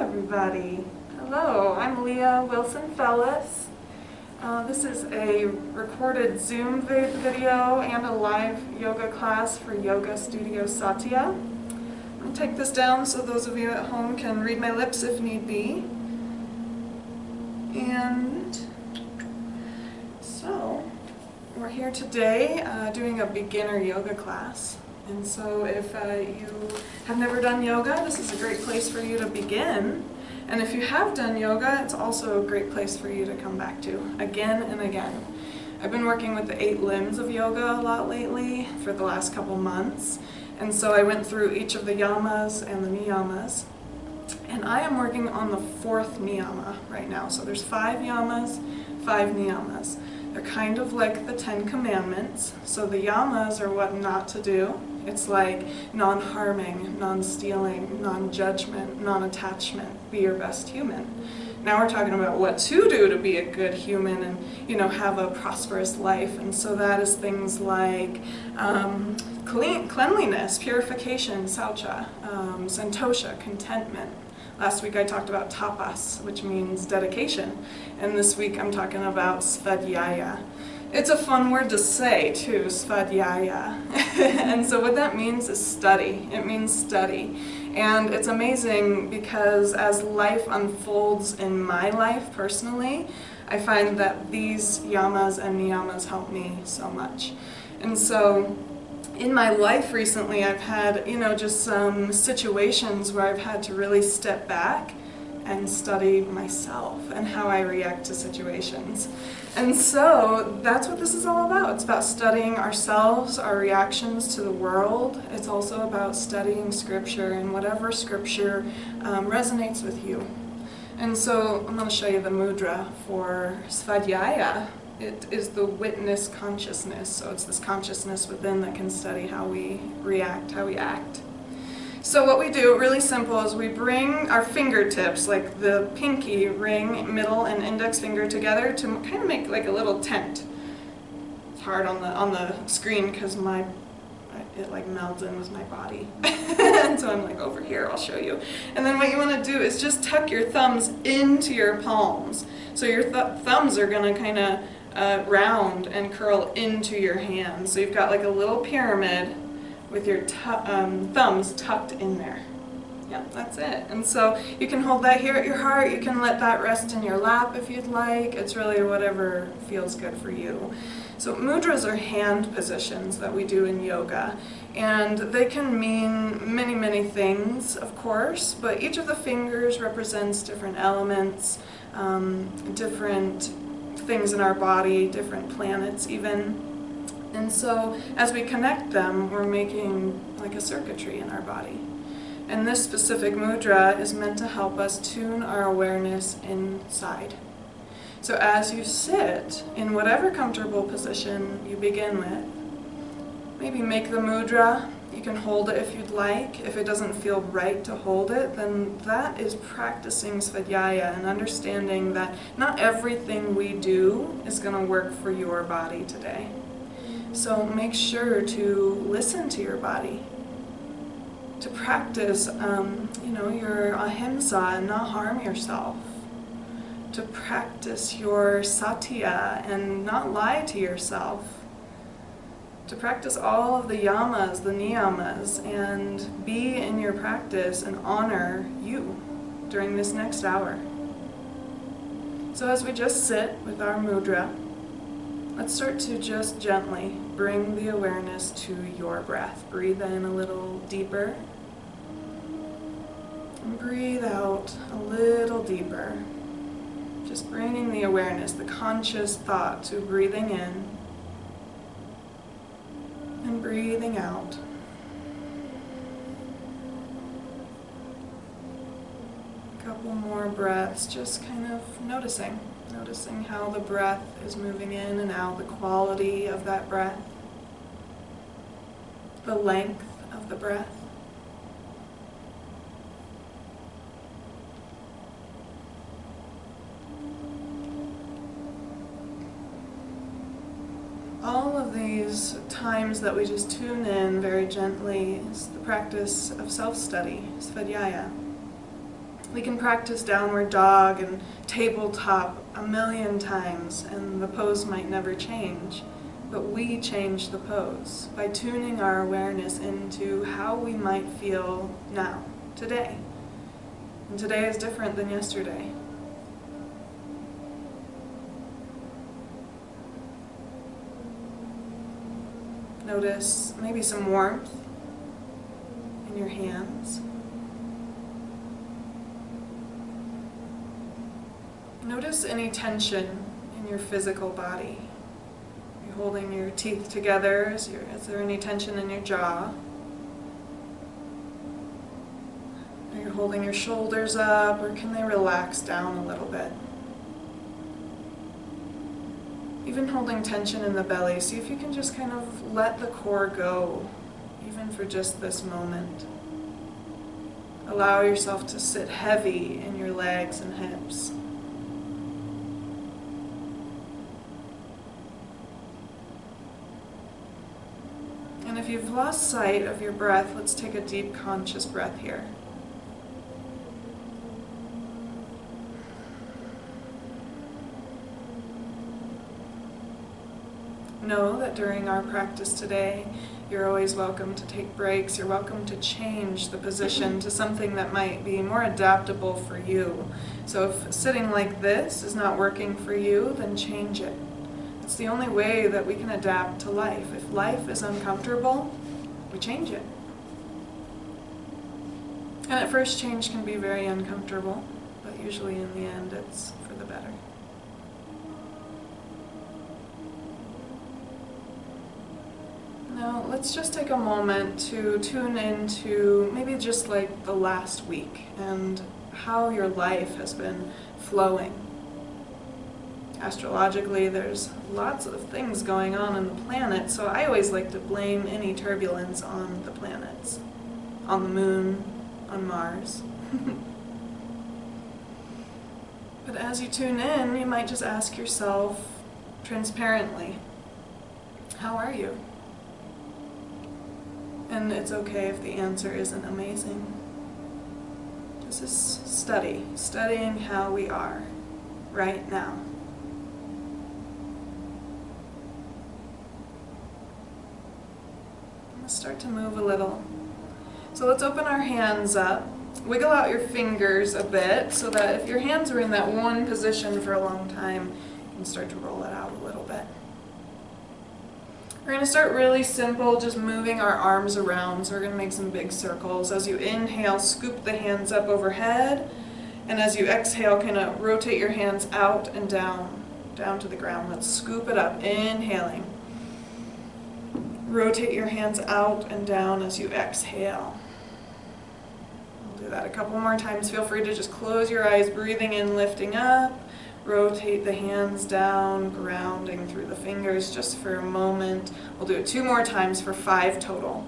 everybody. Hello, I'm Leah Wilson-Felis. This is a recorded Zoom video and a live yoga class for Yoga Studio Satya. I'll take this down so those of you at home can read my lips if need be. And so, we're here today doing a beginner yoga class. And so if you have never done yoga, this is a great place for you to begin. And if you have done yoga, it's also a great place for you to come back to again and again. I've been working with the 8 limbs of yoga a lot lately for the last couple months. And so I went through each of the yamas and the niyamas. And I am working on the 4th niyama right now. So there's 5 yamas, 5 niyamas. They're kind of like the 10 commandments. So the yamas are what not to do. It's like non-harming, non-stealing, non-judgment, non-attachment, be your best human. Now we're talking about what to do to be a good human and, have a prosperous life. And so that is things like cleanliness, purification, saucha, santosha, contentment. Last week I talked about tapas, which means dedication. And this week I'm talking about Svadhyaya. It's a fun word to say too, Svadhyaya. And so what that means is study. It means study. And it's amazing because as life unfolds in my life personally, I find that these yamas and niyamas help me so much. And so in my life recently, I've had, just some situations where I've had to really step back and study myself and how I react to situations. And so that's what this is all about. It's about studying ourselves, our reactions to the world. It's also about studying scripture and whatever scripture resonates with you. And so I'm going to show you the mudra for Svadhyaya. It is the witness consciousness. So it's this consciousness within that can study how we react, how we act. So what we do, really simple, is we bring our fingertips, like the pinky ring, middle and index finger together to kind of make like a little tent. It's hard on the screen because it like melds in with my body. And so I'm like, over here, I'll show you. And then what you want to do is just tuck your thumbs into your palms. So your thumbs are going to kind of round and curl into your hands. So you've got like a little pyramid with your thumbs tucked in there. Yeah, that's it. And so you can hold that here at your heart. You can let that rest in your lap if you'd like. It's really whatever feels good for you. So mudras are hand positions that we do in yoga. And they can mean many, many things, of course, but each of the fingers represents different elements, different things in our body, different planets even. And so as we connect them, we're making like a circuitry in our body. And this specific mudra is meant to help us tune our awareness inside. So as you sit in whatever comfortable position you begin with, maybe make the mudra. You can hold it if you'd like. If it doesn't feel right to hold it, then that is practicing Svadhyaya and understanding that not everything we do is going to work for your body today. So make sure to listen to your body, to practice, your ahimsa and not harm yourself, to practice your satya and not lie to yourself, to practice all of the yamas, the niyamas, and be in your practice and honor you during this next hour. So as we just sit with our mudra, let's start to just gently bring the awareness to your breath. Breathe in a little deeper. And breathe out a little deeper. Just bringing the awareness, the conscious thought to breathing in and breathing out. A couple more breaths, just kind of noticing how the breath is moving in and out, the quality of that breath, the length of the breath. All of these times that we just tune in very gently is the practice of self-study, Svadhyaya. We can practice downward dog and tabletop 1,000,000 times, and the pose might never change. But we change the pose by tuning our awareness into how we might feel now, today. And today is different than yesterday. Notice maybe some warmth in your hands. Notice any tension in your physical body. You're holding your teeth together. Is there any tension in your jaw? Are you holding your shoulders up, or can they relax down a little bit? Even holding tension in the belly, see if you can just kind of let the core go, even for just this moment. Allow yourself to sit heavy in your legs and hips. And if you've lost sight of your breath, let's take a deep conscious breath here. Know that during our practice today, you're always welcome to take breaks. You're welcome to change the position to something that might be more adaptable for you. So if sitting like this is not working for you, then change it. It's the only way that we can adapt to life. If life is uncomfortable, we change it. And at first, change can be very uncomfortable, but usually in the end, it's for the better. Now, let's just take a moment to tune into maybe just like the last week and how your life has been flowing. Astrologically, there's lots of things going on in the planet, so I always like to blame any turbulence on the planets, on the moon, on Mars. But as you tune in, you might just ask yourself transparently, how are you? And it's okay if the answer isn't amazing. This is studying how we are right now. Let's start to move a little. So let's open our hands up. Wiggle out your fingers a bit so that if your hands are in that one position for a long time, you can start to roll it out a little bit. We're going to start really simple, just moving our arms around. So we're going to make some big circles. As you inhale, scoop the hands up overhead. And as you exhale, kind of rotate your hands out and down to the ground. Let's scoop it up, inhaling. Rotate your hands out and down as you exhale. We'll do that a couple more times. Feel free to just close your eyes, breathing in, lifting up. Rotate the hands down, grounding through the fingers just for a moment. We'll do it 2 more times for 5 total.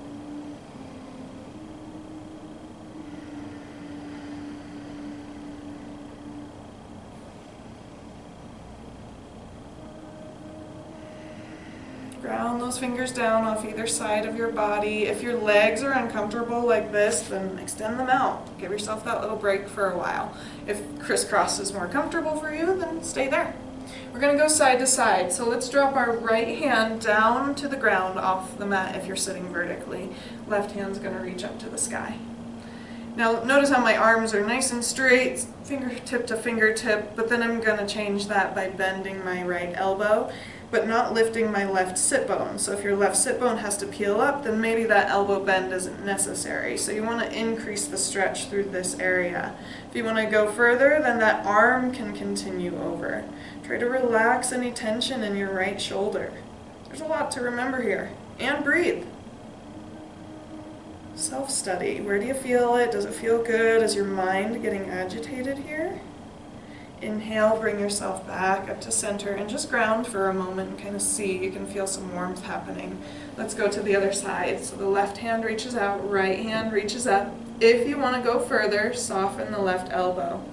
Ground those fingers down off either side of your body. If your legs are uncomfortable like this, then extend them out. Give yourself that little break for a while. If crisscross is more comfortable for you, then stay there. We're going to go side to side. So let's drop our right hand down to the ground off the mat if you're sitting vertically. Left hand's going to reach up to the sky. Now notice how my arms are nice and straight, fingertip to fingertip, but then I'm going to change that by bending my right elbow, but not lifting my left sit bone. So if your left sit bone has to peel up, then maybe that elbow bend isn't necessary. So you want to increase the stretch through this area. If you want to go further, then that arm can continue over. Try to relax any tension in your right shoulder. There's a lot to remember here. And breathe. Self-study. Where do you feel it? Does it feel good? Is your mind getting agitated here? Inhale, bring yourself back up to center and just ground for a moment and kind of see. You can feel some warmth happening. Let's go to the other side. So the left hand reaches out, right hand reaches up. If you want to go further, soften the left elbow.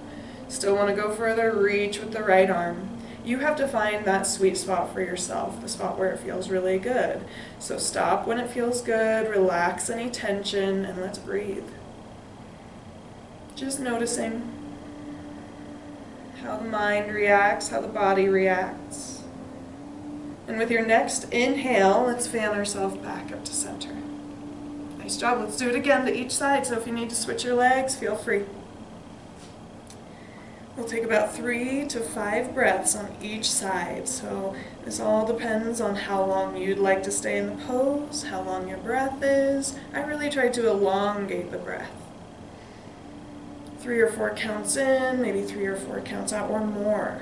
Still want to go further, reach with the right arm. You have to find that sweet spot for yourself, the spot where it feels really good. So stop when it feels good, relax any tension, and let's breathe. Just noticing how the mind reacts, how the body reacts. And with your next inhale, let's fan ourselves back up to center. Nice job. Let's do it again to each side. So if you need to switch your legs, feel free. We'll take about 3 to 5 breaths on each side. So this all depends on how long you'd like to stay in the pose, how long your breath is. I really try to elongate the breath. 3 or 4 counts in, maybe 3 or 4 counts out or more.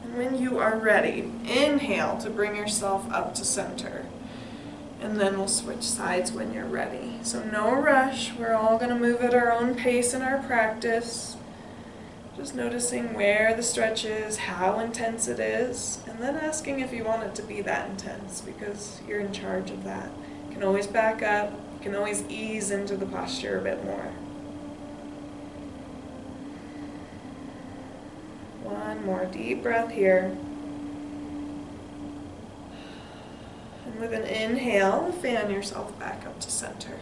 And when you are ready, inhale to bring yourself up to center. And then we'll switch sides when you're ready. So no rush. We're all going to move at our own pace in our practice. Just noticing where the stretch is, how intense it is, and then asking if you want it to be that intense, because you're in charge of that. You can always back up. You can always ease into the posture a bit more. One more deep breath here. And with an inhale, fan yourself back up to center.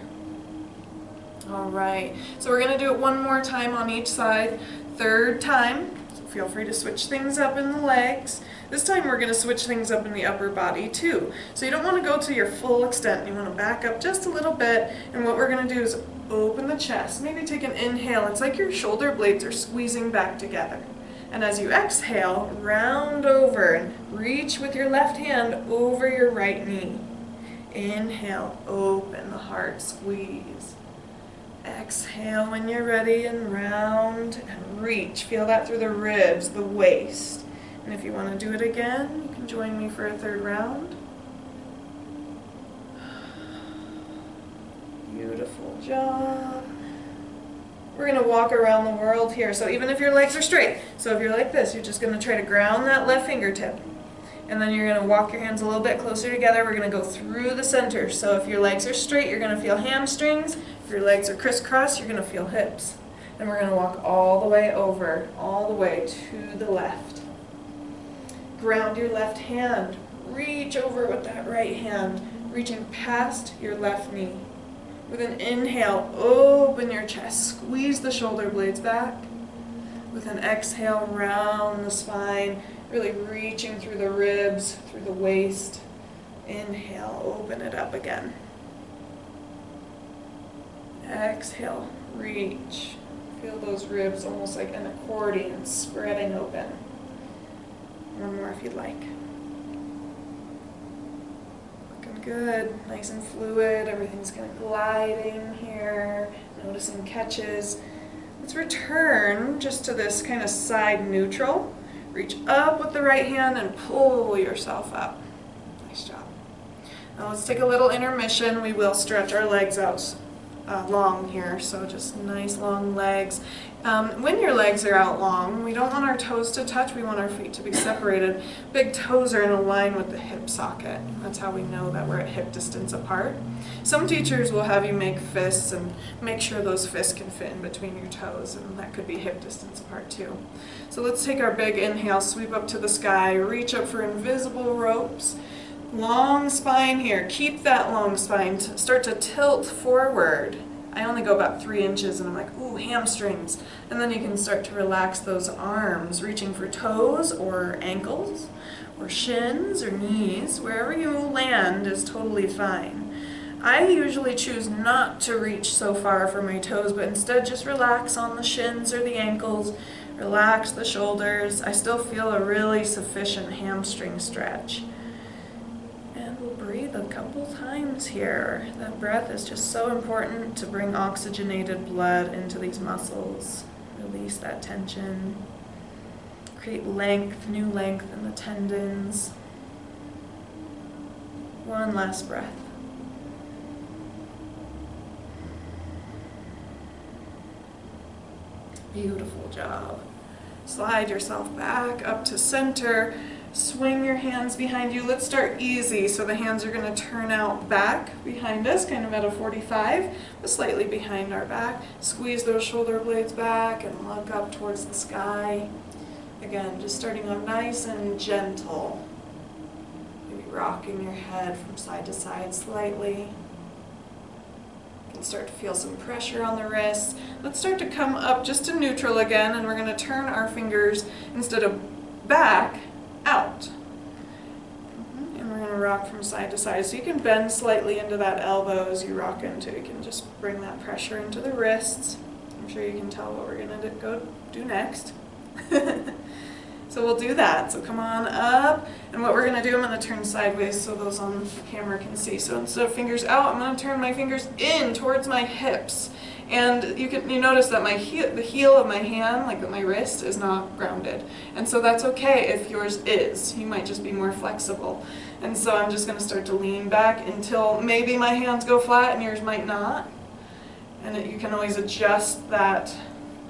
All right, so we're going to do it one more time on each side. 3rd time, so feel free to switch things up in the legs. This time we're going to switch things up in the upper body too. So you don't want to go to your full extent. You want to back up just a little bit. And what we're going to do is open the chest. Maybe take an inhale. It's like your shoulder blades are squeezing back together. And as you exhale, round over and reach with your left hand over your right knee. Inhale, open the heart, squeeze. Exhale when you're ready and round and reach. Feel that through the ribs, the waist. And if you want to do it again, you can join me for a 3rd round. Beautiful job. We're going to walk around the world here. So even if your legs are straight, so if you're like this, you're just going to try to ground that left fingertip. And then you're going to walk your hands a little bit closer together. We're going to go through the center. So if your legs are straight, you're going to feel hamstrings. If your legs are crisscross, you're going to feel hips. And we're going to walk all the way over, all the way to the left. Ground your left hand. Reach over with that right hand, reaching past your left knee. With an inhale, open your chest. Squeeze the shoulder blades back. With an exhale, round the spine. Really reaching through the ribs, through the waist. Inhale, open it up again. Exhale, reach. Feel those ribs almost like an accordion spreading open. One more if you'd like. Looking good, nice and fluid. Everything's kind of gliding here. Noticing catches. Let's return just to this kind of side neutral. Reach up with the right hand and pull yourself up. Nice job. Now let's take a little intermission. We will stretch our legs out long here, so just nice long legs. When your legs are out long, we don't want our toes to touch. We want our feet to be separated. Big toes are in a line with the hip socket. That's how we know that we're at hip distance apart. Some teachers will have you make fists and make sure those fists can fit in between your toes, and that could be hip distance apart too. So let's take our big inhale, sweep up to the sky, reach up for invisible ropes. Long spine here. Keep that long spine. Start to tilt forward. I only go about 3 inches and I'm like, ooh, hamstrings. And then you can start to relax those arms, reaching for toes or ankles or shins or knees. Wherever you land is totally fine. I usually choose not to reach so far for my toes, but instead just relax on the shins or the ankles, relax the shoulders. I still feel a really sufficient hamstring stretch. And we'll breathe a couple times here. That breath is just so important to bring oxygenated blood into these muscles. Release that tension. Create length, new length in the tendons. One last breath. Beautiful job. Slide yourself back up to center. Swing your hands behind you. Let's start easy. So the hands are going to turn out back behind us, kind of at a 45, but slightly behind our back. Squeeze those shoulder blades back and look up towards the sky. Again, just starting off nice and gentle. Maybe rocking your head from side to side slightly. You can start to feel some pressure on the wrists. Let's start to come up just to neutral again, and we're going to turn our fingers, instead of back, out. And we're going to rock from side to side. So you can bend slightly into that elbow as you rock into. You can just bring that pressure into the wrists. I'm sure you can tell what we're going to go do next. So we'll do that. So come on up. And what we're going to do, I'm going to turn sideways so those on the camera can see. So instead of fingers out, I'm going to turn my fingers in towards my hips. And you notice that the heel of my hand, like my wrist, is not grounded. And so that's okay if yours is. You might just be more flexible. And so I'm just going to start to lean back until maybe my hands go flat and yours might not. And you can always adjust that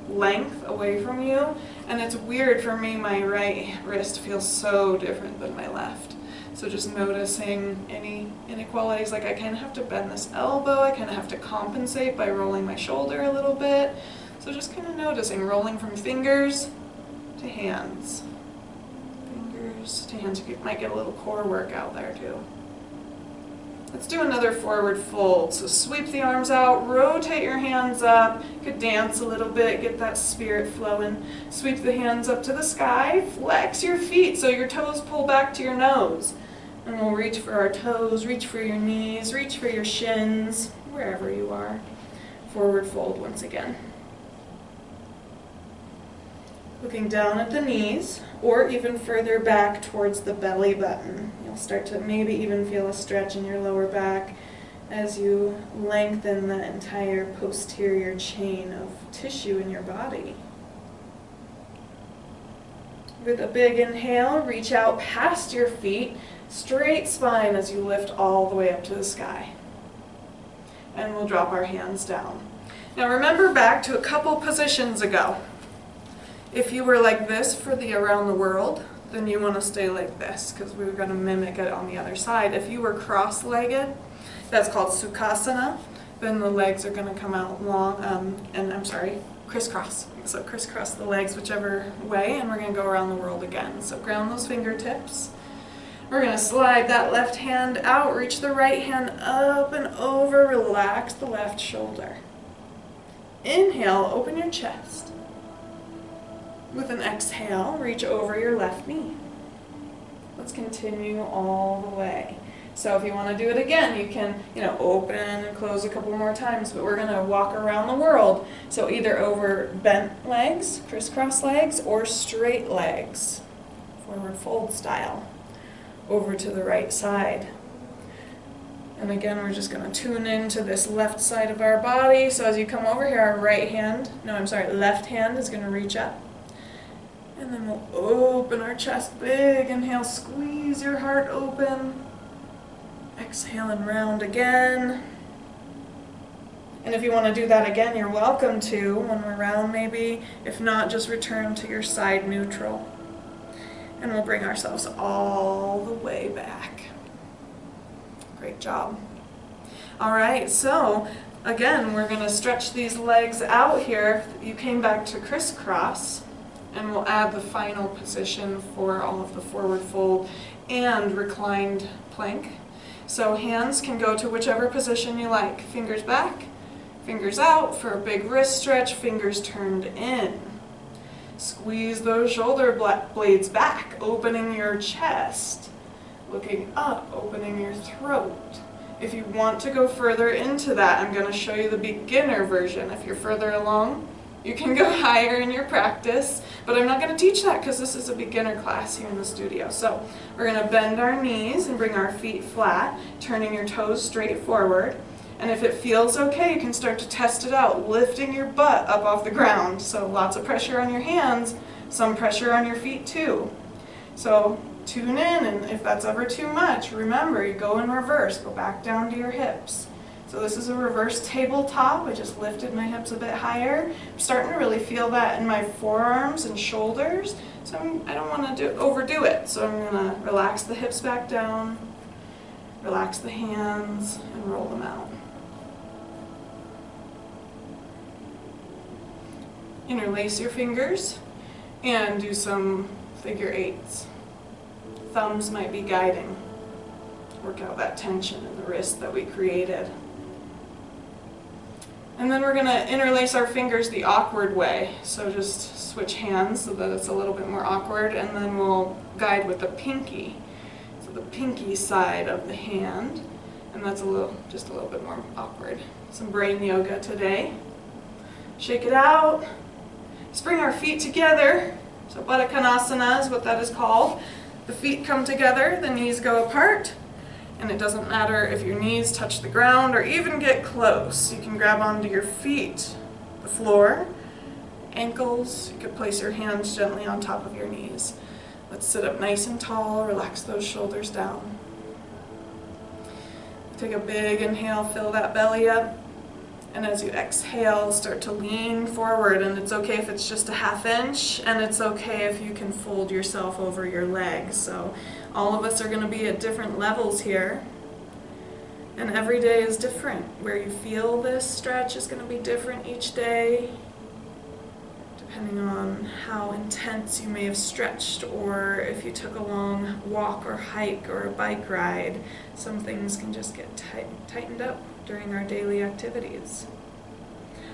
length away from you. And it's weird for me, my right wrist feels so different than my left. So just noticing any inequalities, like I kind of have to bend this elbow, I kind of have to compensate by rolling my shoulder a little bit. So just kind of noticing, rolling from fingers to hands. Fingers to hands. You might get a little core workout there too. Let's do another forward fold. So sweep the arms out, rotate your hands up. You could dance a little bit, get that spirit flowing. Sweep the hands up to the sky, flex your feet so your toes pull back to your nose. And we'll reach for our toes, reach for your knees, reach for your shins, wherever you are. Forward fold once again. Looking down at the knees, or even further back towards the belly button. You'll start to maybe even feel a stretch in your lower back as you lengthen the entire posterior chain of tissue in your body. With a big inhale, reach out past your feet, straight spine as you lift all the way up to the sky. And we'll drop our hands down. Now remember back to a couple positions ago. If you were like this for the around the world, then you want to stay like this because we're going to mimic it on the other side. If you were cross-legged, that's called Sukhasana, then the legs are going to come out long, crisscross. So crisscross the legs whichever way, and we're going to go around the world again. So ground those fingertips. We're going to slide that left hand out, reach the right hand up and over, relax the left shoulder. Inhale, open your chest. With an exhale, reach over your left knee. Let's continue all the way. So if you want to do it again, you can, open and close a couple more times, but we're going to walk around the world. So either over bent legs, crisscross legs, or straight legs, forward fold style, over to the right side. And again, we're just going to tune into this left side of our body. So as you come over here, our left hand is going to reach up. And then we'll open our chest big. Inhale, squeeze your heart open. Exhale and round again. And if you want to do that again, you're welcome to when we're round maybe. If not, just return to your side neutral. And we'll bring ourselves all the way back. Great job. All right, so again, we're going to stretch these legs out here. You came back to crisscross. And we'll add the final position for all of the forward fold and reclined plank. So hands can go to whichever position you like. Fingers back, fingers out for a big wrist stretch, fingers turned in. Squeeze those shoulder blades back, opening your chest. Looking up, opening your throat. If you want to go further into that, I'm going to show you the beginner version. If you're further along, you can go higher in your practice, but I'm not going to teach that because this is a beginner class here in the studio. So we're going to bend our knees and bring our feet flat, turning your toes straight forward. And if it feels okay, you can start to test it out, lifting your butt up off the ground. So lots of pressure on your hands, some pressure on your feet too. So tune in, and if that's ever too much, remember, you go in reverse, go back down to your hips. So this is a reverse tabletop. I just lifted my hips a bit higher. I'm starting to really feel that in my forearms and shoulders. So I don't want to overdo it. So I'm going to relax the hips back down, relax the hands, and roll them out. Interlace your fingers and do some figure eights. Thumbs might be guiding. Work out that tension in the wrist that we created. And then we're going to interlace our fingers the awkward way. So just switch hands so that it's a little bit more awkward, and then we'll guide with the pinky. So the pinky side of the hand, and that's just a little bit more awkward. Some brain yoga today. Shake it out. Let's bring our feet together. So Baddha Konasana is what that is called. The feet come together, the knees go apart. And it doesn't matter if your knees touch the ground or even get close. You can grab onto your feet, the floor, ankles. You could place your hands gently on top of your knees. Let's sit up nice and tall, relax those shoulders down. Take a big inhale, fill that belly up. And as you exhale, start to lean forward. And it's okay if it's just a ½ inch, and it's okay if you can fold yourself over your legs. So all of us are going to be at different levels here. And every day is different. Where you feel this stretch is going to be different each day, depending on how intense you may have stretched, or if you took a long walk or hike or a bike ride. Some things can just get tightened up during our daily activities.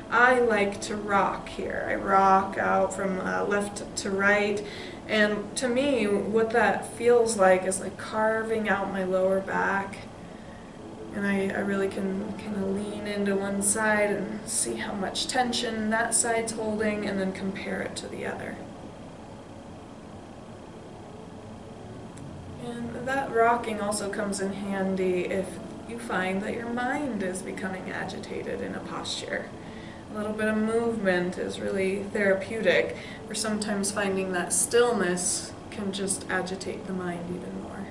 I like to rock here. I rock out from left to right, and to me what that feels like is like carving out my lower back, and I really can kind of lean into one side and see how much tension that side's holding, and then compare it to the other. And that rocking also comes in handy if you find that your mind is becoming agitated in a posture. A little bit of movement is really therapeutic, or sometimes finding that stillness can just agitate the mind even more.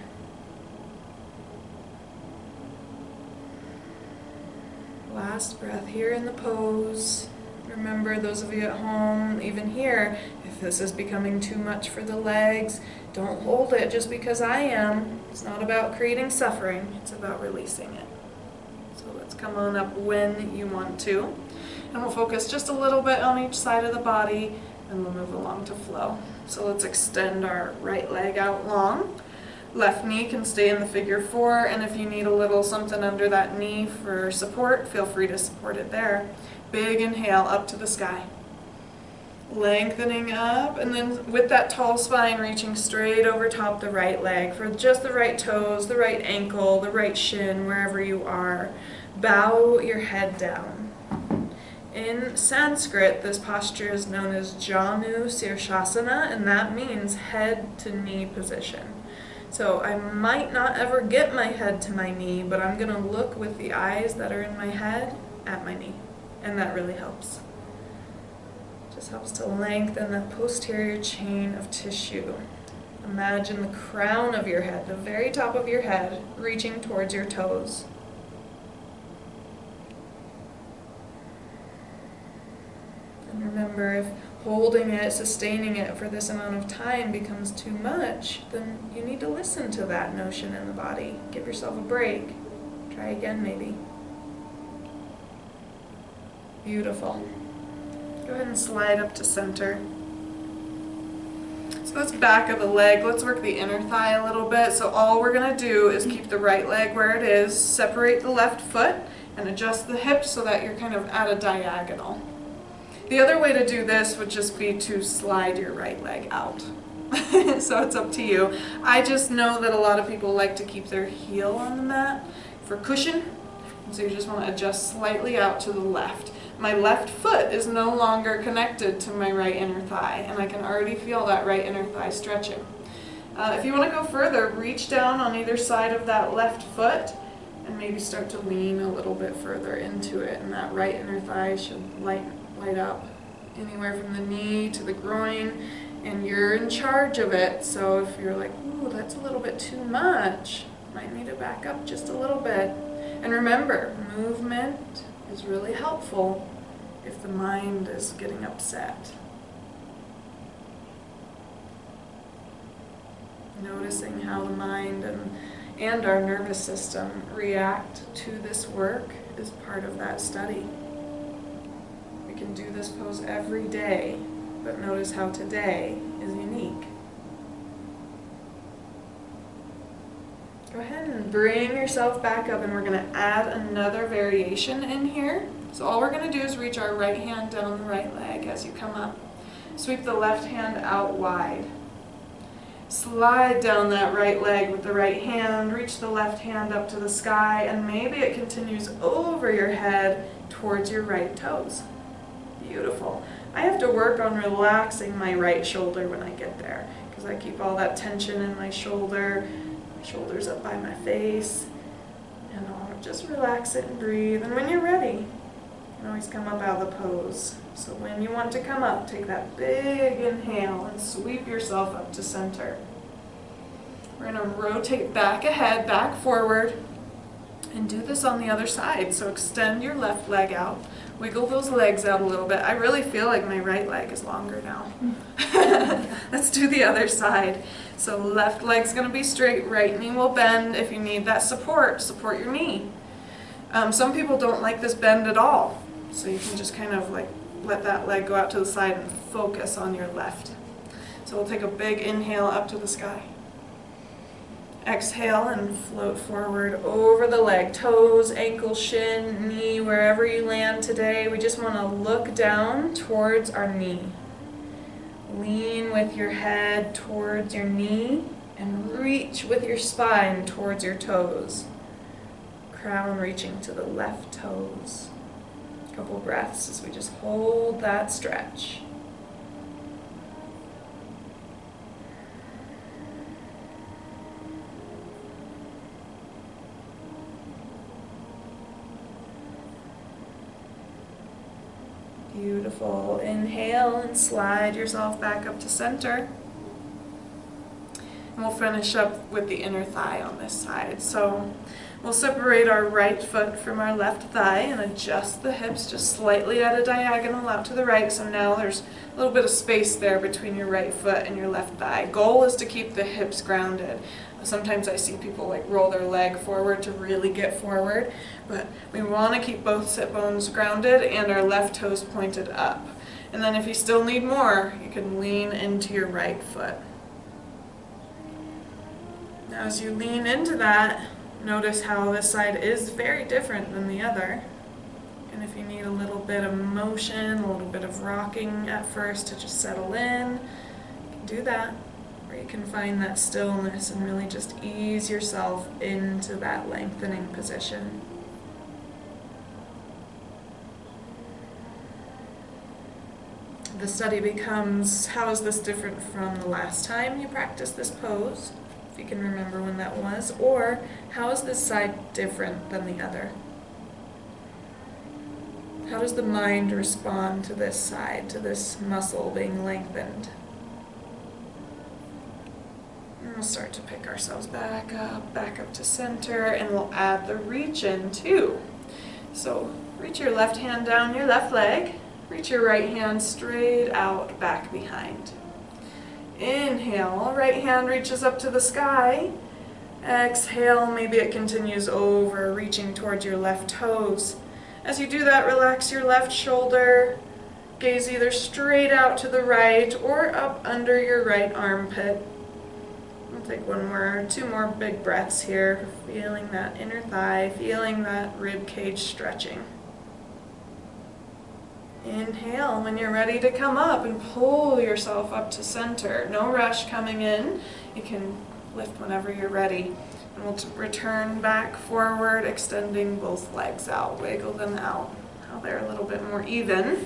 Last breath here in the pose. Remember, those of you at home, even here, if this is becoming too much for the legs, don't hold it just because I am. It's not about creating suffering, it's about releasing it. So let's come on up when you want to. And we'll focus just a little bit on each side of the body, and we'll move along to flow. So let's extend our right leg out long. Left knee can stay in the figure 4, and if you need a little something under that knee for support, feel free to support it there. Big inhale up to the sky. Lengthening up, and then with that tall spine reaching straight over top the right leg for just the right toes, the right ankle, the right shin, wherever you are. Bow your head down. In Sanskrit, this posture is known as Janu Sirshasana, and that means head to knee position. So I might not ever get my head to my knee, but I'm going to look with the eyes that are in my head at my knee, and that really helps. Just helps to lengthen the posterior chain of tissue. Imagine the crown of your head, the very top of your head, reaching towards your toes. And remember, if holding it, sustaining it for this amount of time becomes too much, then you need to listen to that notion in the body. Give yourself a break. Try again, maybe. Beautiful. Go ahead and slide up to center. So that's back of the leg. Let's work the inner thigh a little bit. So all we're going to do is keep the right leg where it is, separate the left foot, and adjust the hips so that you're kind of at a diagonal. The other way to do this would just be to slide your right leg out. So it's up to you. I just know that a lot of people like to keep their heel on the mat for cushion. And so you just want to adjust slightly out to the left. My left foot is no longer connected to my right inner thigh, and I can already feel that right inner thigh stretching. If you want to go further, reach down on either side of that left foot and maybe start to lean a little bit further into it, and that right inner thigh should light up anywhere from the knee to the groin, and you're in charge of it. So if you're like, ooh, that's a little bit too much, might need to back up just a little bit. And remember, movement is really helpful if the mind is getting upset. Noticing how the mind and our nervous system react to this work is part of that study. We can do this pose every day, but notice how today is unique. Go ahead and bring yourself back up, and we're going to add another variation in here. So all we're going to do is reach our right hand down the right leg as you come up. Sweep the left hand out wide. Slide down that right leg with the right hand, reach the left hand up to the sky, and maybe it continues over your head towards your right toes. Beautiful. I have to work on relaxing my right shoulder when I get there, because I keep all that tension in my shoulders up by my face, and I'll just relax it and breathe. And when you're ready, you can always come up out of the pose. So when you want to come up, take that big inhale and sweep yourself up to center. We're going to rotate back ahead, back forward, and do this on the other side. So extend your left leg out. Wiggle those legs out a little bit. I really feel like my right leg is longer now. Let's do the other side. So left leg's going to be straight, right knee will bend. If you need that support, support your knee. Some people don't like this bend at all. So you can just kind of like let that leg go out to the side and focus on your left. So we'll take a big inhale up to the sky. Exhale and float forward over the leg, toes, ankle, shin, knee, wherever you land today. We just want to look down towards our knee. Lean with your head towards your knee and reach with your spine towards your toes. Crown reaching to the left toes. Couple breaths as we just hold that stretch. Beautiful. Inhale and slide yourself back up to center. And we'll finish up with the inner thigh on this side. So we'll separate our right foot from our left thigh and adjust the hips just slightly at a diagonal out to the right. So now there's a little bit of space there between your right foot and your left thigh. Goal is to keep the hips grounded. Sometimes I see people like roll their leg forward to really get forward, but we want to keep both sit bones grounded and our left toes pointed up. And then if you still need more, you can lean into your right foot. Now as you lean into that, notice how this side is very different than the other. And if you need a little bit of motion, a little bit of rocking at first to just settle in, you can do that. Or you can find that stillness and really just ease yourself into that lengthening position. The study becomes, how is this different from the last time you practiced this pose? If you can remember when that was, or how is this side different than the other? How does the mind respond to this side, to this muscle being lengthened? And we'll start to pick ourselves back up to center, and we'll add the reach in too. So reach your left hand down your left leg, reach your right hand straight out back behind. Inhale, right hand reaches up to the sky. Exhale, maybe it continues over, reaching towards your left toes. As you do that, relax your left shoulder. Gaze either straight out to the right or up under your right armpit. We'll take two more big breaths here, feeling that inner thigh, feeling that rib cage stretching. Inhale when you're ready to come up and pull yourself up to center. No rush coming in. You can lift whenever you're ready. And we'll return back forward, extending both legs out. Wiggle them out. Now they're a little bit more even.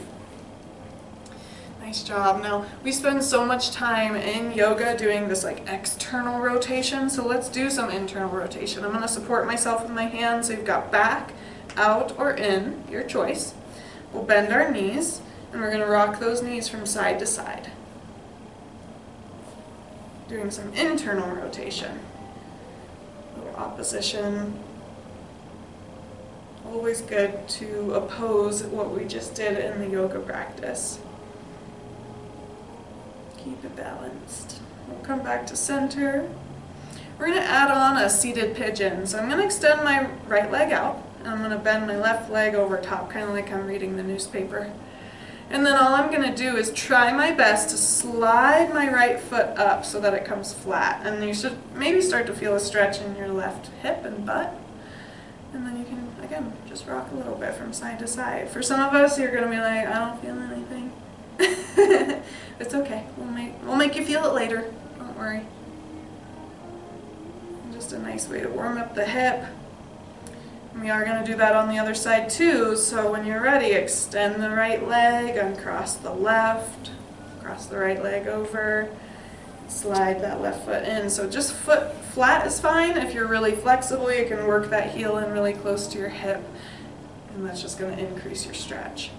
Nice job. Now, we spend so much time in yoga doing this like external rotation, so let's do some internal rotation. I'm going to support myself with my hands. So you've got back, out, or in, your choice. We'll bend our knees, and we're going to rock those knees from side to side. Doing some internal rotation. A little opposition. Always good to oppose what we just did in the yoga practice. Keep it balanced. We'll come back to center. We're going to add on a seated pigeon. So I'm going to extend my right leg out. I'm going to bend my left leg over top, kind of like I'm reading the newspaper. And then all I'm going to do is try my best to slide my right foot up so that it comes flat. And you should maybe start to feel a stretch in your left hip and butt. And then you can, again, just just rock a little bit from side to side. For some of us, you're gonna be like, I don't feel anything. It's okay. We'll make you feel it later. Don't worry. Just a nice way to warm up the hip. And we are going to do that on the other side too. So when you're ready, extend the right leg, uncross the left, cross the right leg over, slide that left foot in. So just foot flat is fine. If you're really flexible, you can work that heel in really close to your hip, and that's just going to increase your stretch.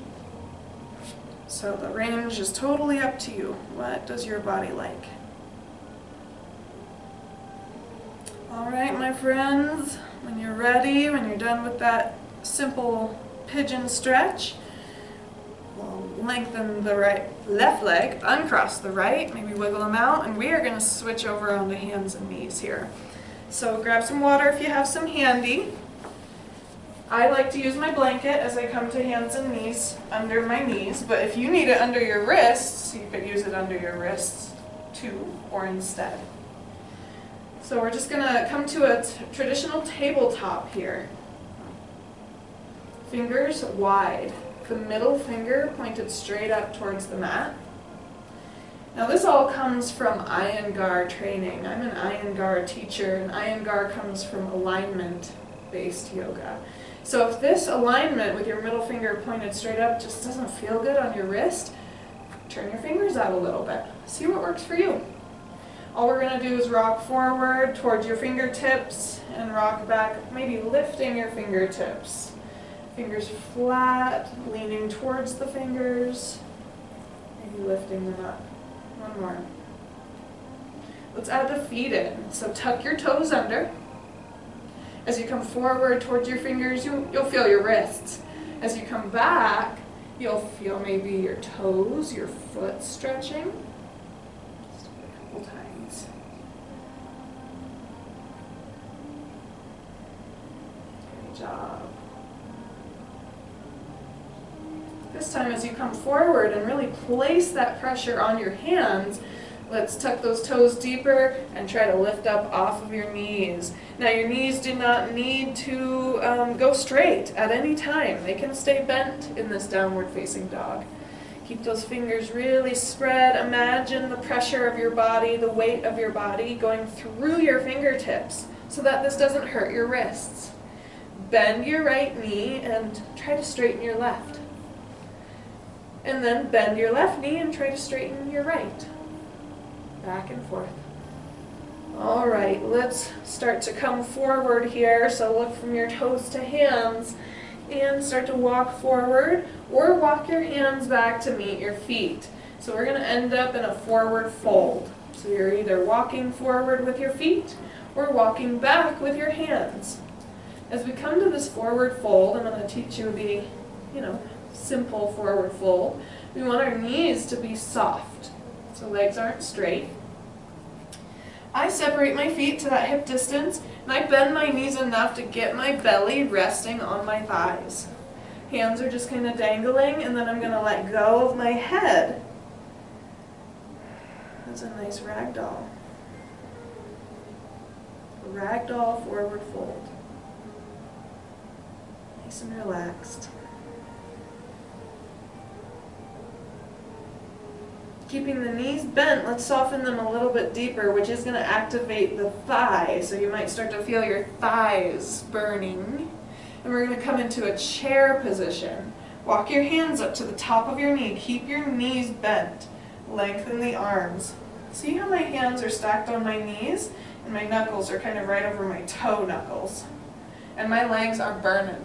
So the range is totally up to you. What does your body like? All right, my friends, when you're ready, when you're done with that simple pigeon stretch, we'll lengthen the left leg, uncross the right, maybe wiggle them out, and we are going to switch over onto hands and knees here. So grab some water if you have some handy. I like to use my blanket as I come to hands and knees under my knees, but if you need it under your wrists, you could use it under your wrists too, or instead. So we're just going to come to a traditional tabletop here. Fingers wide, the middle finger pointed straight up towards the mat. Now this all comes from Iyengar training. I'm an Iyengar teacher, and Iyengar comes from alignment-based yoga. So if this alignment with your middle finger pointed straight up just doesn't feel good on your wrist, turn your fingers out a little bit. See what works for you. All we're going to do is rock forward towards your fingertips and rock back, maybe lifting your fingertips. Fingers flat, leaning towards the fingers, maybe lifting them up. One more. Let's add the feet in. So tuck your toes under. As you come forward towards your fingers, you'll feel your wrists. As you come back, you'll feel maybe your toes, your foot stretching. Just do it a couple times. Good job. This time as you come forward and really place that pressure on your hands, let's tuck those toes deeper and try to lift up off of your knees. Now your knees do not need to go straight at any time. They can stay bent in this downward facing dog. Keep those fingers really spread. Imagine the pressure of your body, the weight of your body going through your fingertips so that this doesn't hurt your wrists. Bend your right knee and try to straighten your left. And then bend your left knee and try to straighten your right. Back and forth. All right, let's start to come forward here. So look from your toes to hands and start to walk forward or walk your hands back to meet your feet. So we're going to end up in a forward fold. So you're either walking forward with your feet or walking back with your hands. As we come to this forward fold, I'm going to teach you the, simple forward fold. We want our knees to be soft, so legs aren't straight. I separate my feet to that hip distance, and I bend my knees enough to get my belly resting on my thighs. Hands are just kind of dangling, and then I'm going to let go of my head. That's a nice ragdoll. Ragdoll forward fold. Nice and relaxed. Keeping the knees bent, let's soften them a little bit deeper, which is going to activate the thigh. So you might start to feel your thighs burning. And we're going to come into a chair position. Walk your hands up to the top of your knee. Keep your knees bent. Lengthen the arms. See how my hands are stacked on my knees? And my knuckles are kind of right over my toe knuckles. And my legs are burning.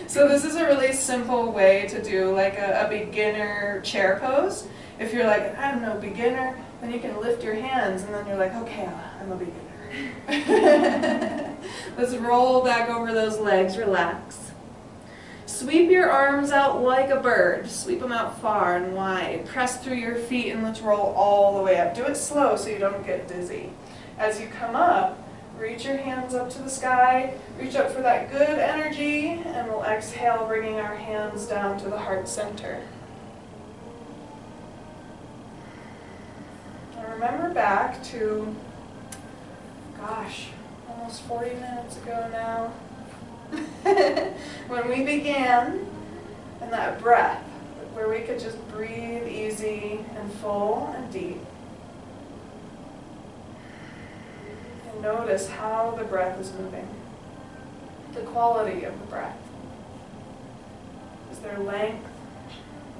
So this is a really simple way to do like a beginner chair pose. If you're like, I'm no beginner, then you can lift your hands and then you're like, okay, I'm a beginner. Let's roll back over those legs, relax. Sweep your arms out like a bird. Sweep them out far and wide. Press through your feet and let's roll all the way up. Do it slow so you don't get dizzy. As you come up, reach your hands up to the sky, reach up for that good energy, and we'll exhale, bringing our hands down to the heart center. Now remember back to, almost 40 minutes ago now. when we began in that breath, where we could just breathe easy and full and deep. And notice how the breath is moving. The quality of the breath. Is there length?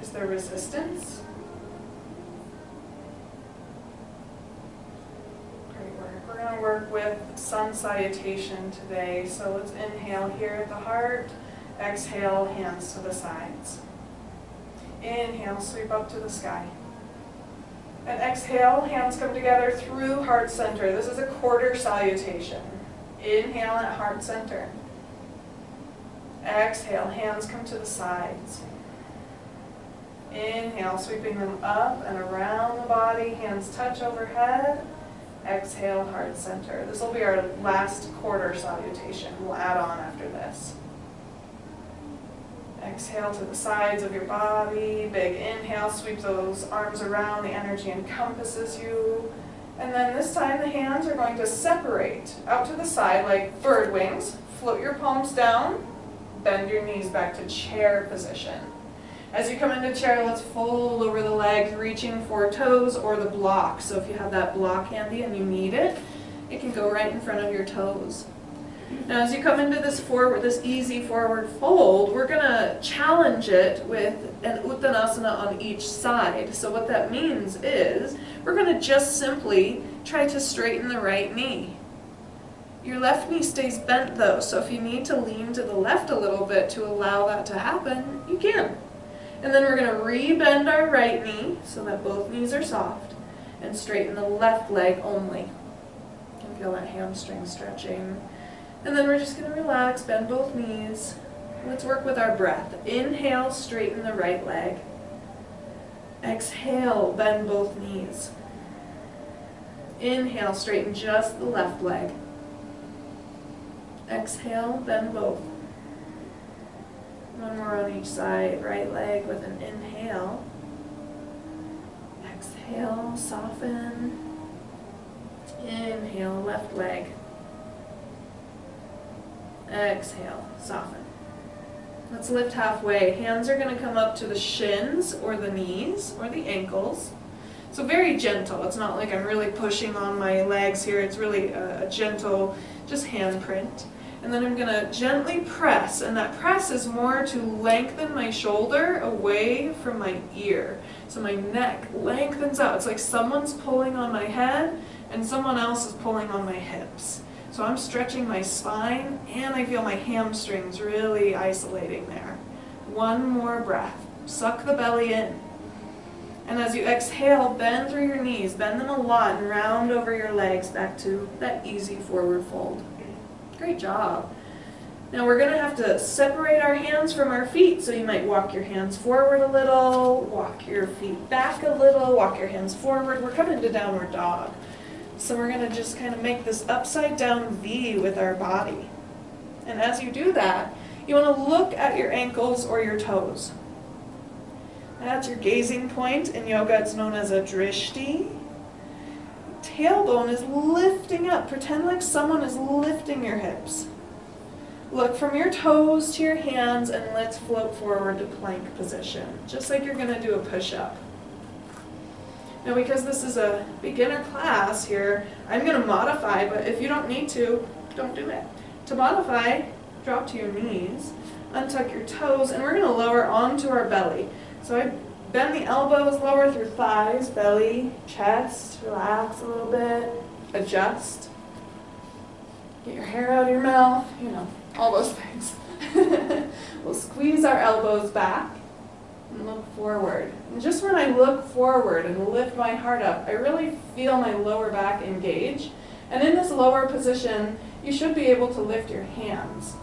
Is there resistance? Great work. We're going to work with sun salutation today. So let's inhale here at the heart. Exhale, hands to the sides. Inhale, sweep up to the sky. And exhale, hands come together through heart center. This is a quarter salutation. Inhale at heart center. Exhale, hands come to the sides. Inhale, sweeping them up and around the body, hands touch overhead. Exhale, heart center. This will be our last quarter salutation. We'll add on after this. Exhale to the sides of your body. Big inhale, sweep those arms around. The energy encompasses you. And then this time the hands are going to separate out to the side like bird wings. Float your palms down. Bend your knees back to chair position. As you come into chair, let's fold over the legs, reaching for toes or the block. So if you have that block handy and you need it, it can go right in front of your toes. Now as you come into this easy forward fold, we're going to challenge it with an uttanasana on each side. So what that means is we're going to just simply try to straighten the right knee. Your left knee stays bent though, so if you need to lean to the left a little bit to allow that to happen, you can. And then we're going to re-bend our right knee so that both knees are soft and straighten the left leg only. You can feel that hamstring stretching. And then we're just going to relax, bend both knees. Let's work with our breath. Inhale, straighten the right leg. Exhale, bend both knees. Inhale, straighten just the left leg. Exhale, bend both. One more on each side. Right leg with an inhale. Exhale, soften. Inhale, left leg. Exhale, soften. Let's lift halfway. Hands are going to come up to the shins or the knees or the ankles. So very gentle. It's not like I'm really pushing on my legs here. It's really a gentle, just hand print. And then I'm going to gently press, and that press is more to lengthen my shoulder away from my ear. So my neck lengthens out. It's like someone's pulling on my head and someone else is pulling on my hips. So I'm stretching my spine and I feel my hamstrings really isolating there. One more breath. Suck the belly in. And as you exhale, bend through your knees. Bend them a lot and round over your legs back to that easy forward fold. Great job. Now we're going to have to separate our hands from our feet. So you might walk your hands forward a little, walk your feet back a little, walk your hands forward. We're coming to downward dog. So we're going to just kind of make this upside down V with our body. And as you do that, you want to look at your ankles or your toes. That's your gazing point. In yoga, it's known as a drishti. Tailbone is lifting up. Pretend like someone is lifting your hips. Look from your toes to your hands and let's float forward to plank position, just like you're going to do a push-up. Now because this is a beginner class here, I'm going to modify, but if you don't need to, don't do it. To modify, drop to your knees, untuck your toes, and we're going to lower onto our belly. So I bend the elbows, lower through thighs, belly, chest, relax a little bit, adjust. Get your hair out of your mouth, all those things. We'll squeeze our elbows back and look forward. And just when I look forward and lift my heart up, I really feel my lower back engage. And in this lower position, you should be able to lift your hands.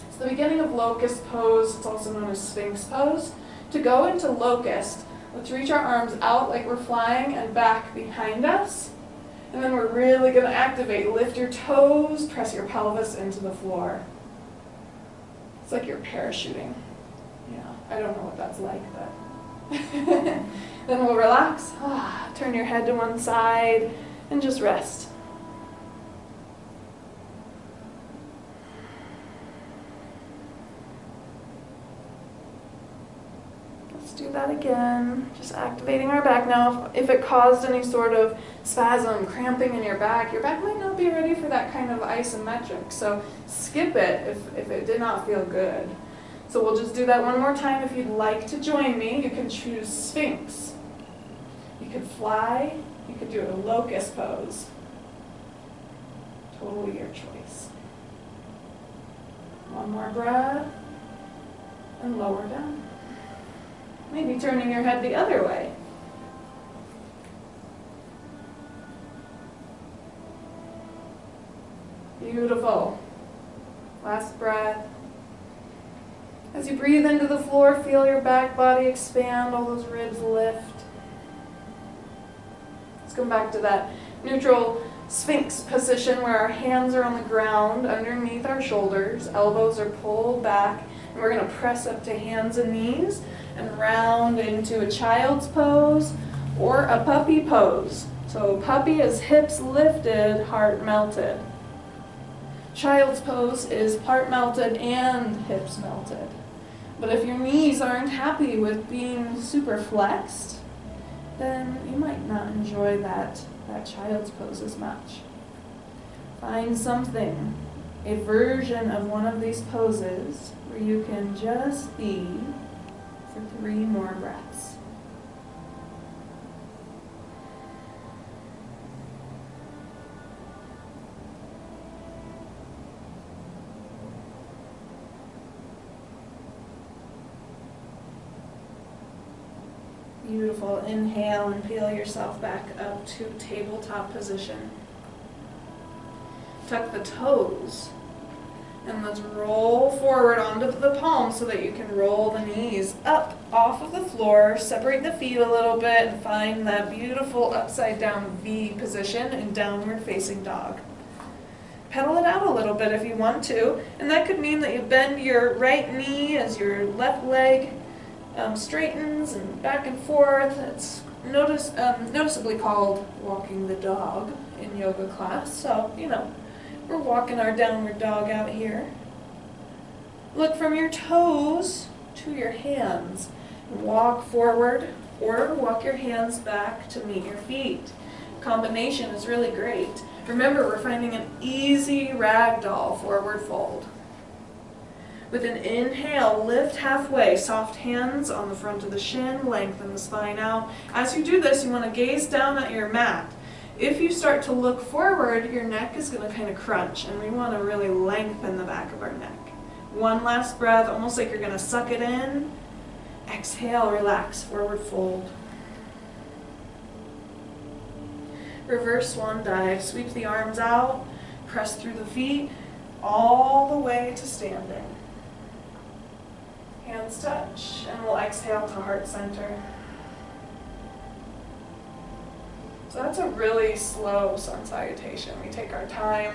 It's the beginning of locust pose. It's also known as sphinx pose. To go into locust, let's reach our arms out like we're flying and back behind us. And then we're really going to activate. Lift your toes, press your pelvis into the floor. It's like you're parachuting. Yeah, I don't know what that's like, but. Then we'll relax. Turn your head to one side and just rest. again. Just activating our back. Now, if it caused any sort of spasm, cramping in your back might not be ready for that kind of isometric. So skip it if it did not feel good. So we'll just do that one more time. If you'd like to join me, you can choose Sphinx. You could fly. You could do a locust pose. Totally your choice. One more breath. And lower down. Maybe turning your head the other way. Beautiful. Last breath. As you breathe into the floor, feel your back body expand, all those ribs lift. Let's come back to that neutral Sphinx position where our hands are on the ground underneath our shoulders, elbows are pulled back, and we're going to press up to hands and knees and round into a child's pose or a puppy pose. So puppy is hips lifted, heart melted. Child's pose is part melted and hips melted. But if your knees aren't happy with being super flexed, then you might not enjoy that child's pose as much. Find something, a version of one of these poses where you can just be for 3 more breaths. Beautiful. Inhale and peel yourself back up to tabletop position. Tuck the toes and let's roll forward onto the palms so that you can roll the knees up off of the floor, separate the feet a little bit and find that beautiful upside down V position in downward facing dog. Pedal it out a little bit if you want to, and that could mean that you bend your right knee as your left leg straightens and back and forth. It's noticeably called walking the dog in yoga class. So, we're walking our downward dog out here. Look from your toes to your hands. Walk forward or walk your hands back to meet your feet. Combination is really great. Remember, we're finding an easy ragdoll forward fold. With an inhale, lift halfway, soft hands on the front of the shin, lengthen the spine out. As you do this, you want to gaze down at your mat. If you start to look forward, your neck is going to kind of crunch, and we want to really lengthen the back of our neck. One last breath, almost like you're going to suck it in. Exhale, relax, forward fold. Reverse swan dive, sweep the arms out, press through the feet, all the way to standing. Hands touch, and we'll exhale to heart center. So that's a really slow sun salutation. We take our time,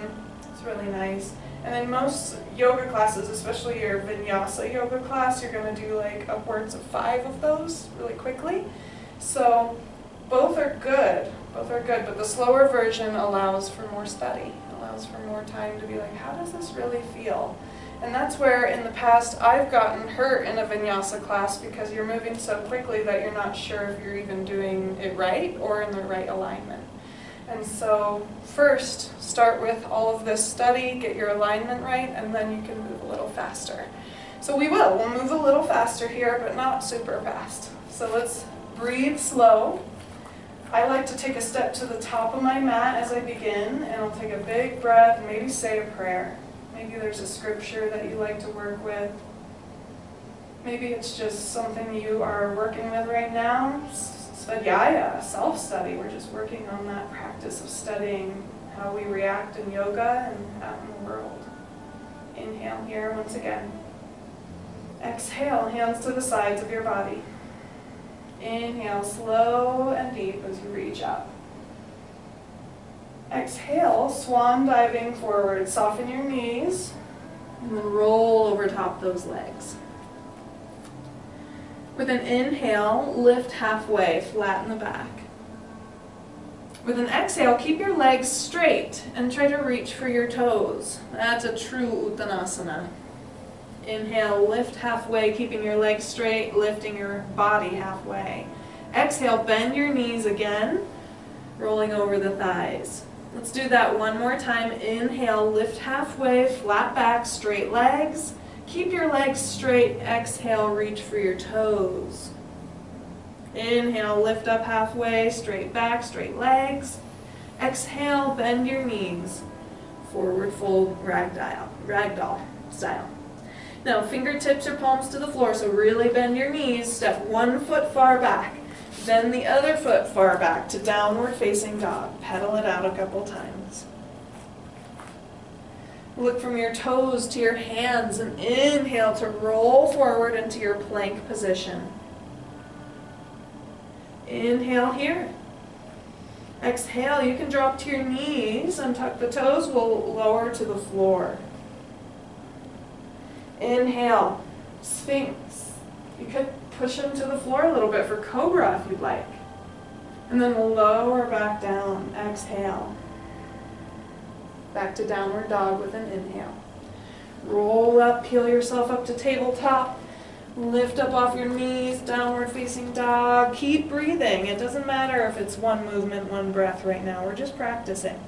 it's really nice. And in most yoga classes, especially your vinyasa yoga class, you're going to do like upwards of 5 of those really quickly. So both are good, but the slower version allows for more study, allows for more time to be like, how does this really feel? And that's where in the past I've gotten hurt in a vinyasa class because you're moving so quickly that you're not sure if you're even doing it right or in the right alignment. And so first start with all of this study, get your alignment right, and then you can move a little faster. So we'll move a little faster here, but not super fast. So let's breathe slow. I like to take a step to the top of my mat as I begin, and I'll take a big breath and maybe say a prayer. Maybe there's a scripture that you like to work with. Maybe it's just something you are working with right now. Svadhyaya, self-study. We're just working on that practice of studying how we react in yoga and out in the world. Inhale here once again. Exhale, hands to the sides of your body. Inhale, slow and deep as you reach up. Exhale, swan diving forward. Soften your knees and then roll over top those legs. With an inhale, lift halfway, flatten the back. With an exhale, keep your legs straight and try to reach for your toes. That's a true Uttanasana. Inhale, lift halfway, keeping your legs straight, lifting your body halfway. Exhale, bend your knees again, rolling over the thighs. Let's do that one more time. Inhale, lift halfway, flat back, straight legs. Keep your legs straight. Exhale, reach for your toes. Inhale, lift up halfway, straight back, straight legs. Exhale, bend your knees. Forward fold, ragdoll style. Now, fingertips or palms to the floor, so really bend your knees. Step one foot far back, then the other foot far back to downward facing dog. Pedal it out a couple times. Look from your toes to your hands and inhale to roll forward into your plank position. Inhale here. Exhale, you can drop to your knees, untuck the toes, we'll lower to the floor. Inhale, Sphinx. You could push them to the floor a little bit for Cobra if you'd like. And then we'll lower back down. Exhale. Back to downward dog with an inhale. Roll up, peel yourself up to tabletop. Lift up off your knees, downward facing dog. Keep breathing. It doesn't matter if it's one movement, one breath right now. We're just practicing.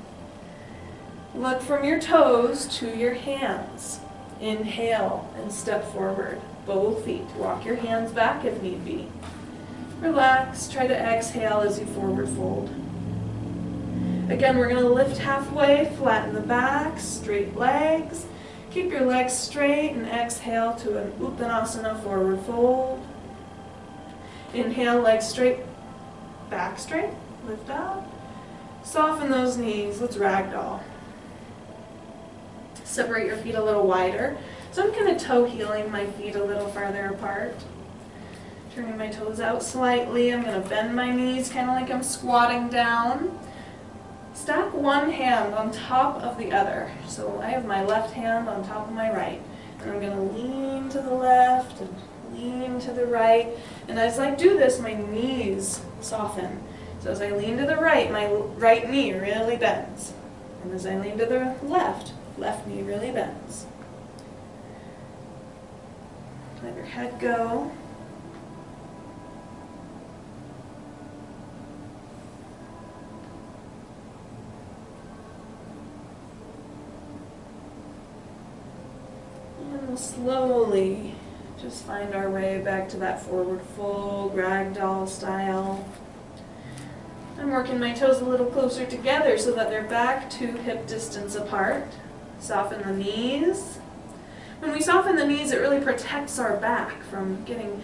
Look from your toes to your hands. Inhale and step forward. Both feet. Walk your hands back if need be. Relax. Try to exhale as you forward fold. Again, we're going to lift halfway, flatten the back, straight legs. Keep your legs straight and exhale to an Uttanasana, forward fold. Inhale, legs straight, back straight, lift up. Soften those knees. Let's ragdoll. Separate your feet a little wider. So I'm kind of toe heeling my feet a little farther apart. Turning my toes out slightly. I'm going to bend my knees kind of like I'm squatting down. Stack one hand on top of the other. So I have my left hand on top of my right. And I'm going to lean to the left and lean to the right. And as I do this, my knees soften. So as I lean to the right, my right knee really bends. And as I lean to the left knee really bends. Let your head go. And we'll slowly just find our way back to that forward fold, ragdoll style. I'm working my toes a little closer together so that they're back to hip distance apart. Soften the knees. When we soften the knees, it really protects our back from getting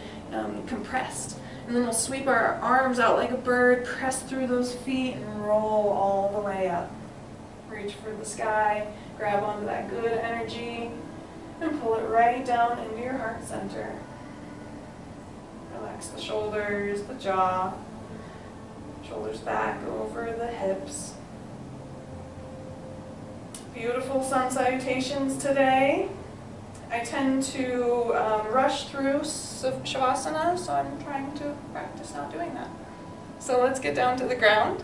compressed. And then we'll sweep our arms out like a bird, press through those feet, and roll all the way up. Reach for the sky, grab onto that good energy, and pull it right down into your heart center. Relax the shoulders, the jaw, shoulders back over the hips. Beautiful sun salutations today. I tend to rush through Shavasana, so I'm trying to practice not doing that. So let's get down to the ground.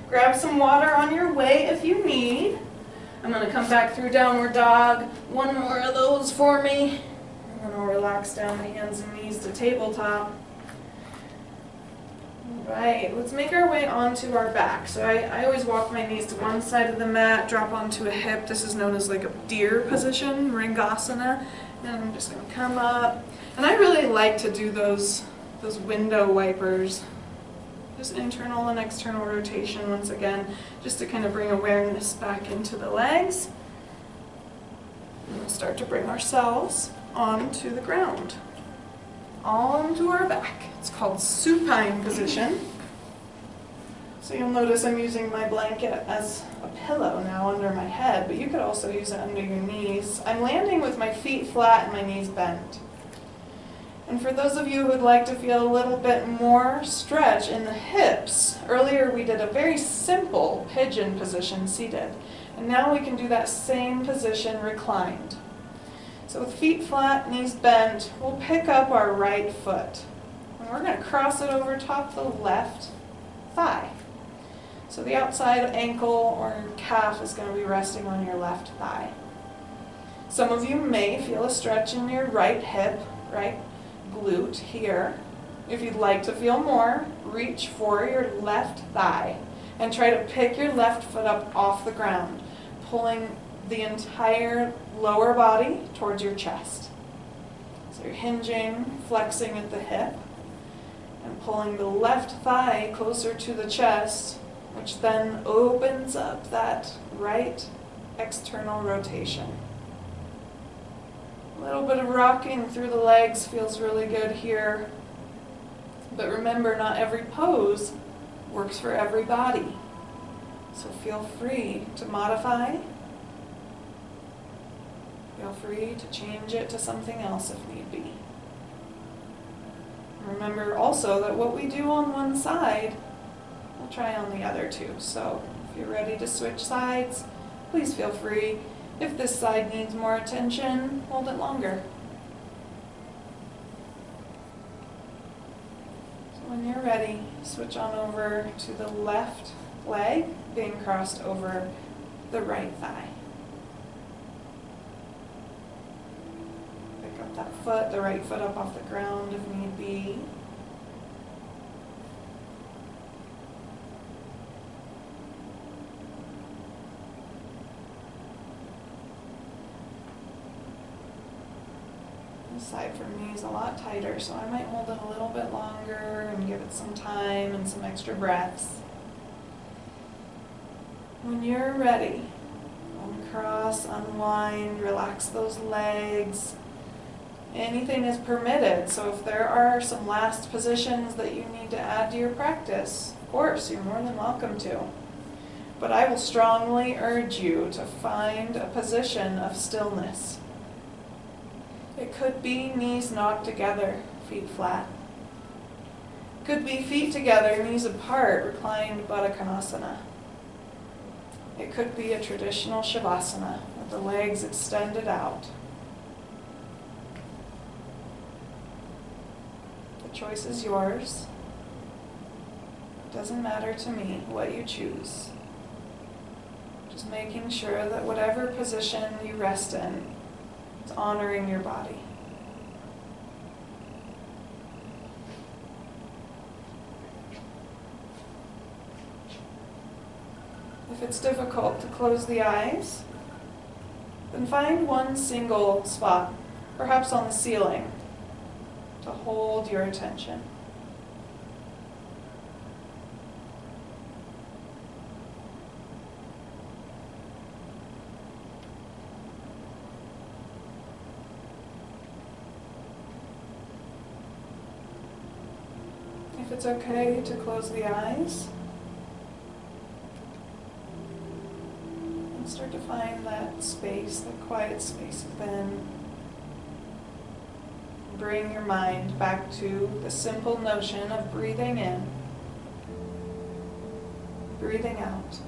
Grab some water on your way if you need. I'm going to come back through downward dog. One more of those for me. And then I'll relax down the hands and knees to tabletop. Right, let's make our way onto our back. So I always walk my knees to one side of the mat, drop onto a hip. This is known as like a deer position, Ringasana. And I'm just going to come up. And I really like to do those window wipers. Just internal and external rotation once again, just to kind of bring awareness back into the legs. And we'll start to bring ourselves onto the ground. Onto our back. It's called supine position. So you'll notice I'm using my blanket as a pillow now under my head, but you could also use it under your knees. I'm landing with my feet flat and my knees bent. And for those of you who would like to feel a little bit more stretch in the hips, earlier we did a very simple pigeon position seated. And now we can do that same position reclined. So with feet flat, knees bent, we'll pick up our right foot. And we're going to cross it over top the left thigh. So the outside ankle or calf is going to be resting on your left thigh. Some of you may feel a stretch in your right hip, right glute here. If you'd like to feel more, reach for your left thigh and try to pick your left foot up off the ground, pulling the entire lower body towards your chest. So you're hinging, flexing at the hip, and pulling the left thigh closer to the chest, which then opens up that right external rotation. A little bit of rocking through the legs feels really good here. But remember, not every pose works for every body. So feel free to modify. Feel free to change it to something else if need be. Remember also that what we do on one side, we'll try on the other too. So if you're ready to switch sides, please feel free. If this side needs more attention, hold it longer. So when you're ready, switch on over to the left leg being crossed over the right thigh. Pick up that foot, the right foot up off the ground if need be. This side for me is a lot tighter, so I might hold it a little bit longer and give it some time and some extra breaths. When you're ready, uncross, unwind, relax those legs. Anything is permitted, so if there are some last positions that you need to add to your practice, of course, you're more than welcome to. But I will strongly urge you to find a position of stillness. It could be knees knocked together, feet flat. Could be feet together, knees apart, reclined Baddha Konasana. It could be a traditional Shavasana with the legs extended out. The choice is yours. It doesn't matter to me what you choose. Just making sure that whatever position you rest in, it's honoring your body. If it's difficult to close the eyes, then find one single spot, perhaps on the ceiling, to hold your attention. If it's okay to close the eyes, and start to find that space, that quiet space within. Bring your mind back to the simple notion of breathing in, breathing out.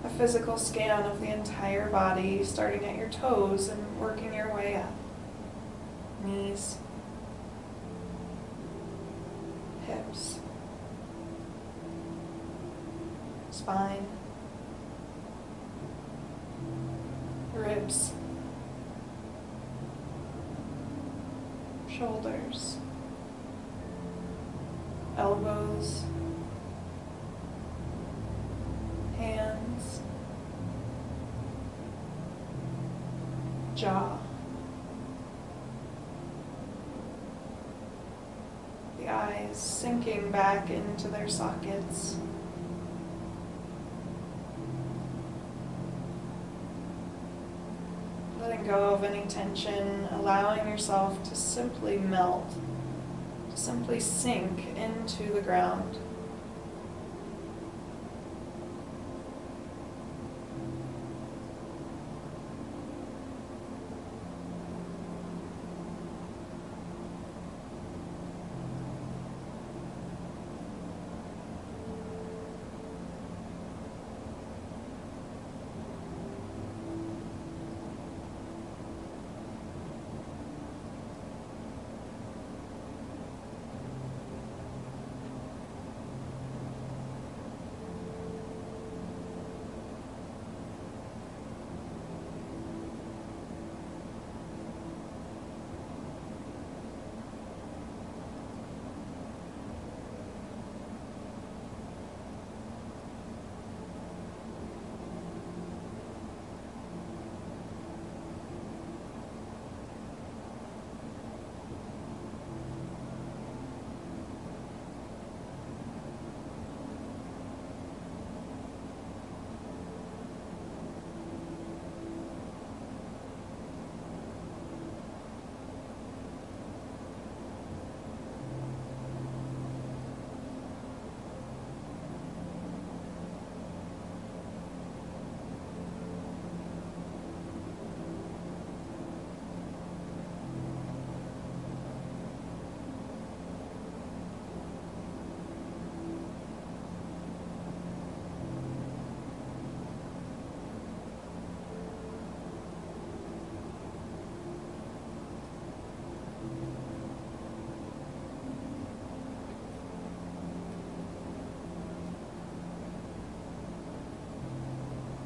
A physical scan of the entire body, starting at your toes and working your way up. Knees, hips, spine, ribs, shoulders, elbows, hands, jaw, the eyes sinking back into their sockets. Letting go of any tension, allowing yourself to simply melt, to simply sink into the ground.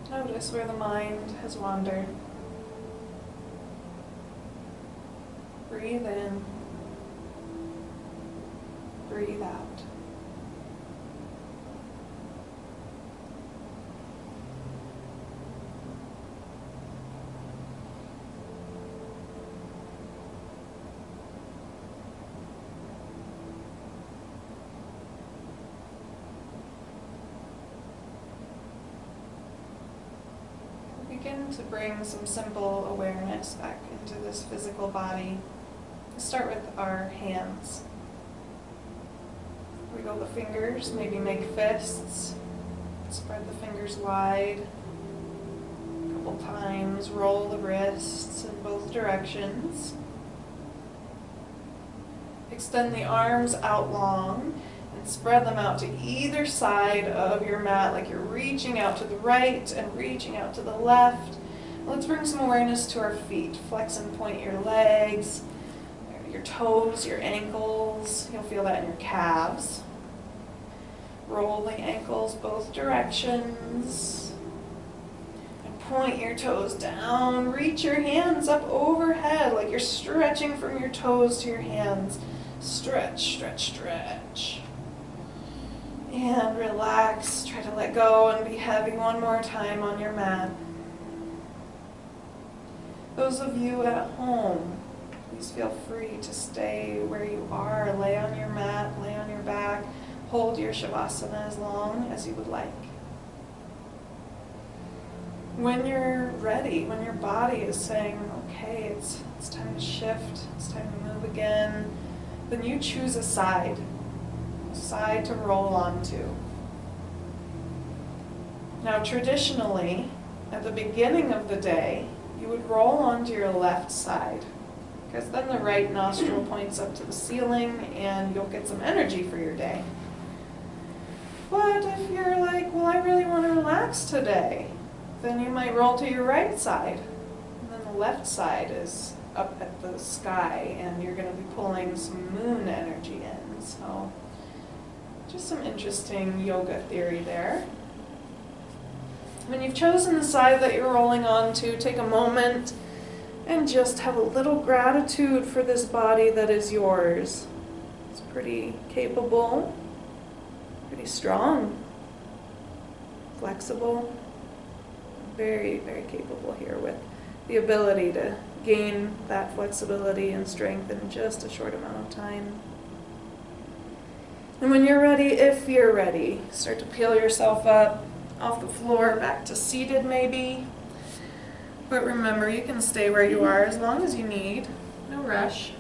Notice where the mind has wandered. Breathe in. Breathe out. Begin to bring some simple awareness back into this physical body. Let's start with our hands. Wiggle the fingers, maybe make fists. Spread the fingers wide. A couple times, roll the wrists in both directions. Extend the arms out long and spread them out to either side of your mat, like you're reaching out to the right and reaching out to the left. Let's bring some awareness to our feet. Flex and point your legs, your toes, your ankles. You'll feel that in your calves. Roll the ankles both directions. And point your toes down. Reach your hands up overhead, like you're stretching from your toes to your hands. Stretch, stretch, stretch. And relax. Try to let go and be heavy one more time on your mat. Those of you at home, please feel free to stay where you are. Lay on your mat, lay on your back. Hold your Shavasana as long as you would like. When you're ready, when your body is saying, okay, it's time to shift, it's time to move again, then you choose a side to roll onto. Now traditionally, at the beginning of the day, you would roll onto your left side, because then the right nostril points up to the ceiling and you'll get some energy for your day. But if you're like, well, I really want to relax today, then you might roll to your right side. And then the left side is up at the sky and you're going to be pulling some moon energy in. So just some interesting yoga theory there. When you've chosen the side that you're rolling onto, take a moment and just have a little gratitude for this body that is yours. It's pretty capable, pretty strong, flexible, very, very capable here with the ability to gain that flexibility and strength in just a short amount of time. And when you're ready, if you're ready, start to peel yourself up off the floor, back to seated maybe. But remember, you can stay where you are as long as you need. No rush.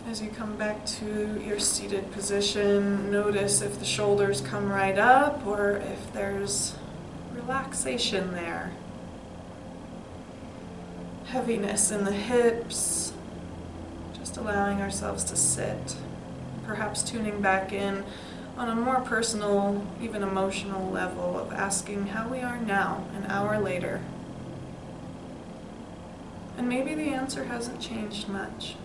As you come back to your seated position, notice if the shoulders come right up or if there's relaxation there. Heaviness in the hips. Just allowing ourselves to sit. Perhaps tuning back in on a more personal, even emotional level of asking how we are now, an hour later. And maybe the answer hasn't changed much.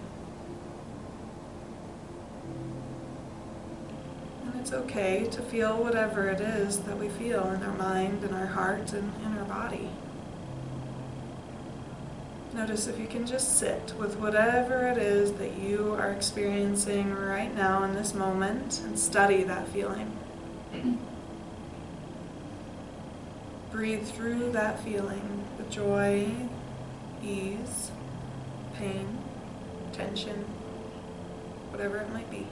And it's okay to feel whatever it is that we feel in our mind, in our heart, and in our body. Notice if you can just sit with whatever it is that you are experiencing right now in this moment and study that feeling. Breathe through that feeling, the joy, ease, pain, tension, whatever it might be.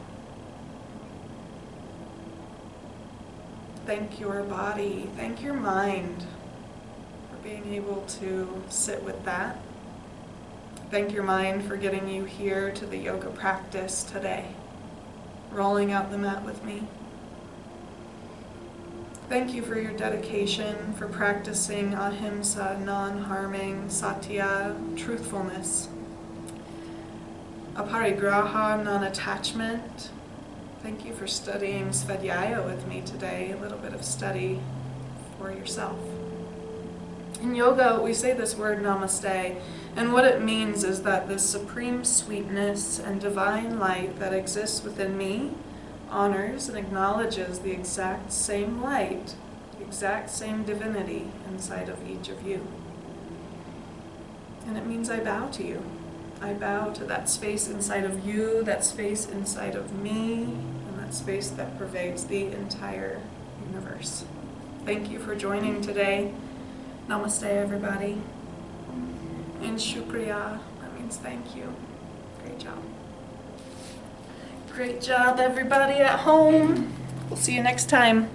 Thank your body, thank your mind for being able to sit with that. Thank your mind for getting you here to the yoga practice today, rolling out the mat with me. Thank you for your dedication, for practicing ahimsa, non-harming, satya, truthfulness. Aparigraha, non-attachment. Thank you for studying Svadhyaya with me today, a little bit of study for yourself. In yoga, we say this word namaste, and what it means is that this supreme sweetness and divine light that exists within me honors and acknowledges the exact same light, the exact same divinity inside of each of you. And it means I bow to you. I bow to that space inside of you, that space inside of me, and that space that pervades the entire universe. Thank you for joining today. Namaste, everybody. And shukriya, that means thank you. Great job. Great job, everybody at home. We'll see you next time.